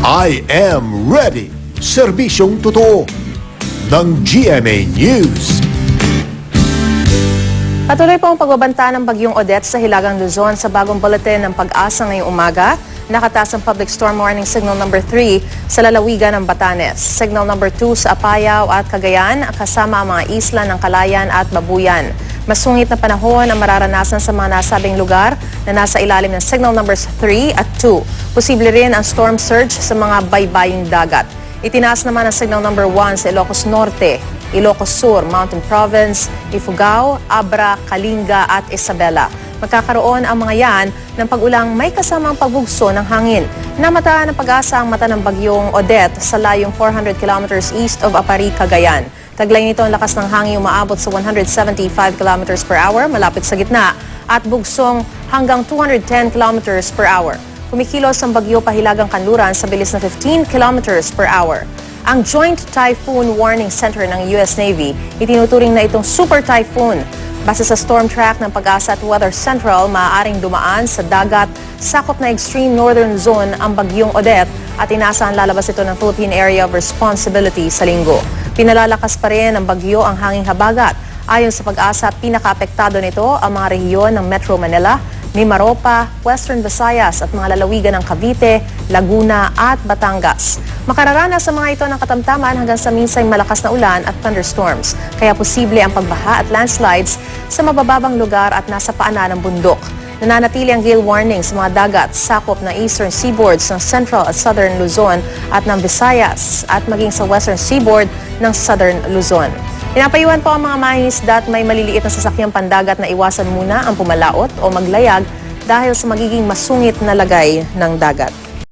I am ready. Serbisyong totoo ng GMA News. Patuloy po ang pagbabanta ng bagyong Odette sa Hilagang Luzon. Sa bagong bulletin ng Pag-asa ngayong umaga, nakataas ang public storm warning signal number 3 sa lalawigan ng Batanes, signal number 2 sa Apayao at Cagayan, kasama ang mga isla ng Calayan at Babuyan. Masungit na panahon ang mararanasan sa mga nasabing lugar na nasa ilalim ng signal numbers 3 at 2. Posible rin ang storm surge sa mga baybaying dagat. Itinaas naman ang signal number 1 sa Ilocos Norte, Ilocos Sur, Mountain Province, Ifugao, Abra, Kalinga at Isabela. Magkakaroon ang mga yan ng pag-ulang may kasamang pagbugso ng hangin. Namataan ng Pag-asa ang mata ng bagyong Odette sa layong 400 kilometers east of Apari, Cagayan. Taglay nito ang lakas ng hangin umaabot sa 175 kilometers per hour malapit sa gitna at bugsong hanggang 210 kilometers per hour. Kumikilos ang bagyo pahilagang kanluran sa bilis na 15 kilometers per hour. Ang Joint Typhoon Warning Center ng US Navy, itinuturing na itong super typhoon. Base sa storm track ng Pag-asa at Weather Central, maaaring dumaan sa dagat, sakop na extreme northern zone ang bagyong Odette at inaasahan lalabas ito ng Philippine Area of Responsibility sa linggo. Pinalalakas pa rin ng bagyo ang hanging habagat. Ayon sa Pag-asa, pinaka-apektado nito ang mga rehiyon ng Metro Manila, Mimaropa, Western Visayas at mga lalawigan ng Cavite, Laguna at Batangas. Makararanas sa mga ito ng katamtaman hanggang sa minsang malakas na ulan at thunderstorms. Kaya posible ang pagbaha at landslides sa mabababang lugar at nasa paanan ng bundok. Nananatili ang gale warning sa mga dagat, sakop ng eastern seaboards ng Central at Southern Luzon at ng Visayas at maging sa western seaboard ng Southern Luzon. Pinapayuhan po ang mga mangingisda at may maliliit na sasakyang pandagat na iwasan muna ang pumalaot o maglayag dahil sa magiging masungit na lagay ng dagat.